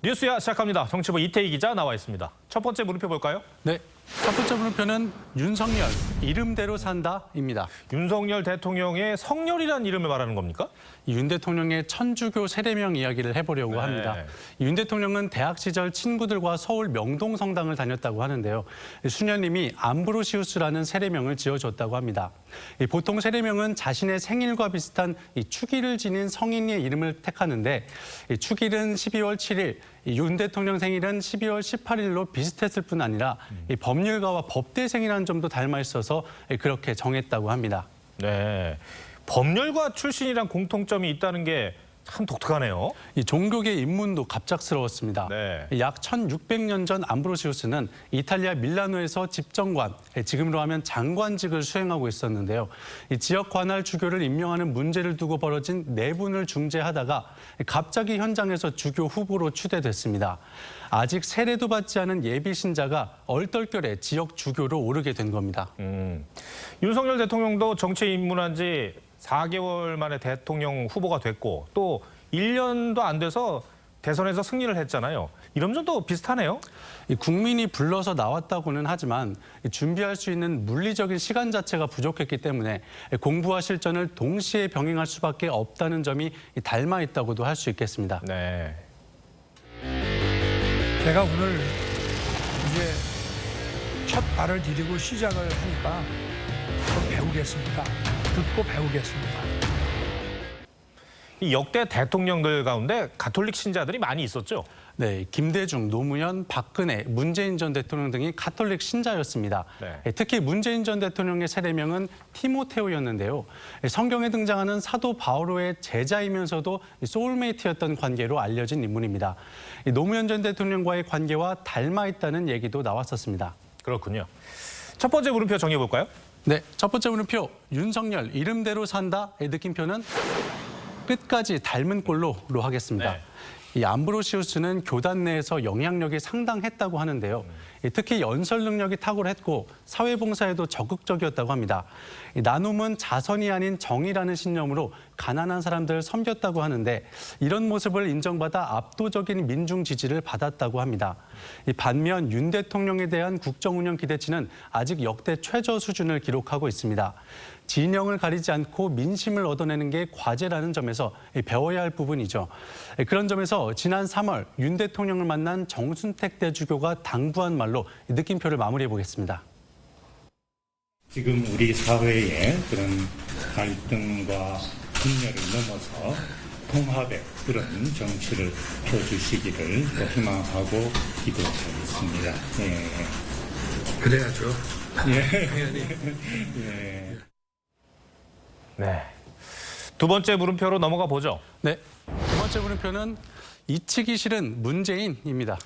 뉴스야 시작합니다. 정치부 이태희 기자 나와 있습니다. 첫 번째 물음표 볼까요? 네, 첫 번째 물음표는 윤석열, 이름대로 산다입니다. 윤석열 대통령의 성렬이라는 이름을 말하는 겁니까? 윤 대통령의 천주교 세례명 이야기를 해보려고 합니다. 윤 대통령은 대학 시절 친구들과 서울 명동성당을 다녔다고 하는데요. 수녀님이 암브로시우스라는 세례명을 지어줬다고 합니다. 보통 세례명은 자신의 생일과 비슷한 축일을 지닌 성인의 이름을 택하는데 축일은 12월 7일, 윤 대통령 생일은 12월 18일로 비슷했을 뿐 아니라 법률가와 법대생이라는 점도 닮아 있어서 그렇게 정했다고 합니다. 네, 법률가 출신이란 공통점이 있다는 게 참 독특하네요. 이 종교계 입문도 갑작스러웠습니다. 네. 약 1600년 전 암브로시우스는 이탈리아 밀라노에서 집정관, 지금으로 하면 장관직을 수행하고 있었는데요. 이 지역 관할 주교를 임명하는 문제를 두고 벌어진 내분을 중재하다가 갑자기 현장에서 주교 후보로 추대됐습니다. 아직 세례도 받지 않은 예비 신자가 얼떨결에 지역 주교로 오르게 된 겁니다. 윤석열 대통령도 정치에 입문한 지 4개월 만에 대통령 후보가 됐고 또 1년도 안 돼서 대선에서 승리를 했잖아요. 이런 점도 비슷하네요. 국민이 불러서 나왔다고는 하지만 준비할 수 있는 물리적인 시간 자체가 부족했기 때문에 공부와 실전을 동시에 병행할 수밖에 없다는 점이 닮아 있다고도 할 수 있겠습니다. 네. 제가 오늘 이제 첫 발을 디디고 시작을 하니까 또 배우겠습니다. 듣고 배우겠습니다. 이 역대 대통령들 가운데 가톨릭 신자들이 많이 있었죠. 네, 김대중, 노무현, 박근혜, 문재인 전 대통령 등이 가톨릭 신자였습니다. 네. 특히 문재인 전 대통령의 세례명은 티모테오였는데요. 성경에 등장하는 사도 바오로의 제자이면서도 소울메이트였던 관계로 알려진 인물입니다. 노무현 전 대통령과의 관계와 닮아 있다는 얘기도 나왔었습니다. 그렇군요. 첫 번째 물음표 정해볼까요? 네, 첫 번째 물음표 윤석열 이름대로 산다의 느낌표는 끝까지 닮은 꼴로 하겠습니다. 네. 이 암브로시우스는 교단 내에서 영향력이 상당했다고 하는데요. 특히 연설 능력이 탁월했고 사회봉사에도 적극적이었다고 합니다. 나눔은 자선이 아닌 정의라는 신념으로 가난한 사람들을 섬겼다고 하는데 이런 모습을 인정받아 압도적인 민중 지지를 받았다고 합니다. 반면 윤 대통령에 대한 국정운영 기대치는 아직 역대 최저 수준을 기록하고 있습니다. 진영을 가리지 않고 민심을 얻어내는 게 과제라는 점에서 배워야 할 부분이죠. 그런 점에서 지난 3월 윤 대통령을 만난 정순택 대주교가 당부한 말로 느낌표를 마무리해 보겠습니다. 지금 우리 사회의 그런 갈등과 분열을 넘어서 통합의 그런 정치를 펴주시기를 또 희망하고 기도하겠습니다. 예. 그래야죠. 예. 네. 두 번째 물음표로 넘어가 보죠. 네, 두 번째 물음표는 잊히기 싫은 문재인입니다.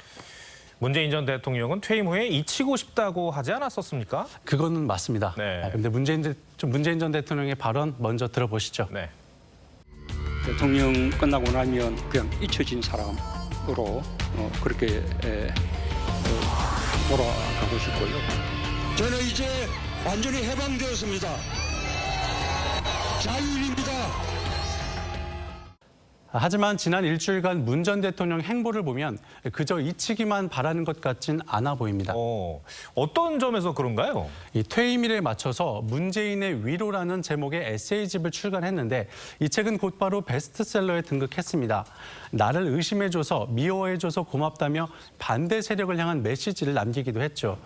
문재인 전 대통령은 퇴임 후에 잊히고 싶다고 하지 않았었습니까? 그거는 맞습니다. 네. 그런데 문재인 전 대통령의 발언 먼저 들어보시죠. 네. 대통령 끝나고 나면 그냥 잊혀진 사람으로 그렇게 돌아가고 싶고요. 저는 이제 완전히 해방되었습니다. 자유인입니다. 하지만 지난 일주일간 문 전 대통령 행보를 보면 그저 잊히기만 바라는 것 같진 않아 보입니다. 어떤 점에서 그런가요? 이 퇴임일에 맞춰서 문재인의 위로라는 제목의 에세이집을 출간했는데 이 책은 곧바로 베스트셀러에 등극했습니다. 나를 의심해줘서 미워해줘서 고맙다며 반대 세력을 향한 메시지를 남기기도 했죠.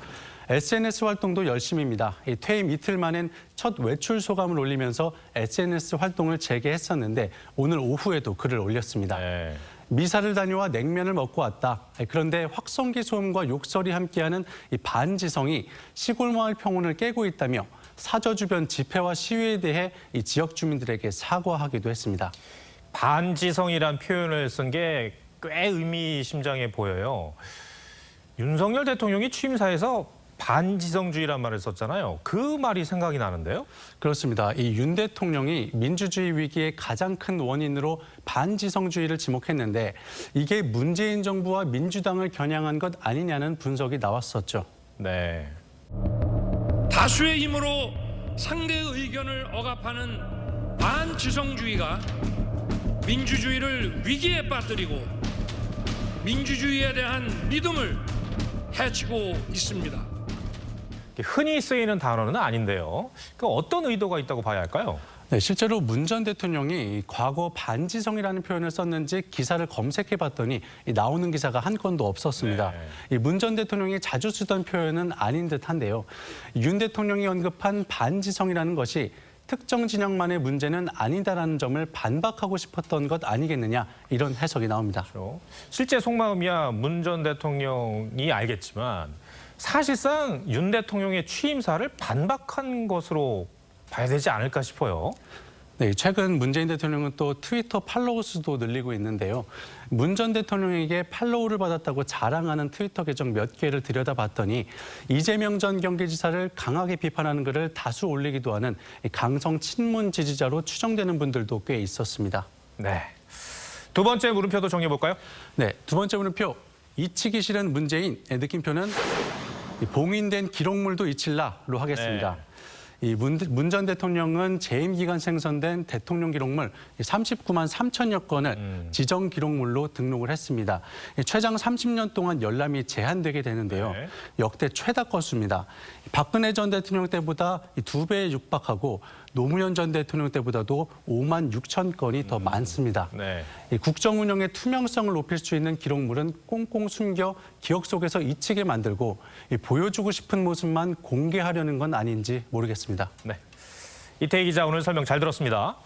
SNS 활동도 열심입니다. 퇴임 이틀 만엔 첫 외출 소감을 올리면서 SNS 활동을 재개했었는데 오늘 오후에도 글을 올렸습니다. 네. 미사를 다녀와 냉면을 먹고 왔다. 그런데 확성기 소음과 욕설이 함께하는 이 반지성이 시골 마을 평온을 깨고 있다며 사저 주변 집회와 시위에 대해 이 지역 주민들에게 사과하기도 했습니다. 반지성이란 표현을 쓴 게 꽤 의미심장해 보여요. 윤석열 대통령이 취임사에서 반지성주의란 말을 썼잖아요. 그 말이 생각이 나는데요. 그렇습니다. 이 윤 대통령이 민주주의 위기의 가장 큰 원인으로 반지성주의를 지목했는데 이게 문재인 정부와 민주당을 겨냥한 것 아니냐는 분석이 나왔었죠. 네. 다수의 힘으로 상대의 의견을 억압하는 반지성주의가 민주주의를 위기에 빠뜨리고 민주주의에 대한 믿음을 해치고 있습니다. 흔히 쓰이는 단어는 아닌데요. 그 어떤 의도가 있다고 봐야 할까요? 네, 실제로 문 전 대통령이 과거 반지성이라는 표현을 썼는지 기사를 검색해 봤더니 나오는 기사가 한 건도 없었습니다. 문 전 대통령이 자주 쓰던 표현은 아닌 듯한데요. 윤 대통령이 언급한 반지성이라는 것이 특정 진영만의 문제는 아니다라는 점을 반박하고 싶었던 것 아니겠느냐, 이런 해석이 나옵니다. 실제 속마음이야 문 전 대통령이 알겠지만 사실상 윤 대통령의 취임사를 반박한 것으로 봐야 되지 않을까 싶어요. 네, 최근 문재인 대통령은 또 트위터 팔로워 수도 늘리고 있는데요. 문 전 대통령에게 팔로우를 받았다고 자랑하는 트위터 계정 몇 개를 들여다봤더니 이재명 전 경기지사를 강하게 비판하는 글을 다수 올리기도 하는 강성 친문 지지자로 추정되는 분들도 꽤 있었습니다. 네. 두 번째 물음표도 정리해 볼까요? 네, 두 번째 물음표. 잊히기 싫은 문재인. 느낌표는 봉인된 기록물도 잊힐라로 하겠습니다. 네. 이 문 전 대통령은 재임 기간 생성된 대통령 기록물 39만 3천여 건을 지정 기록물로 등록을 했습니다. 최장 30년 동안 열람이 제한되게 되는데요. 네. 역대 최다 건수입니다. 박근혜 전 대통령 때보다 2배에 육박하고 노무현 전 대통령 때보다도 5만 6천 건이 더 많습니다. 네. 국정 운영의 투명성을 높일 수 있는 기록물은 꽁꽁 숨겨 기억 속에서 잊히게 만들고 보여주고 싶은 모습만 공개하려는 건 아닌지 모르겠습니다. 네. 이태희 기자 오늘 설명 잘 들었습니다.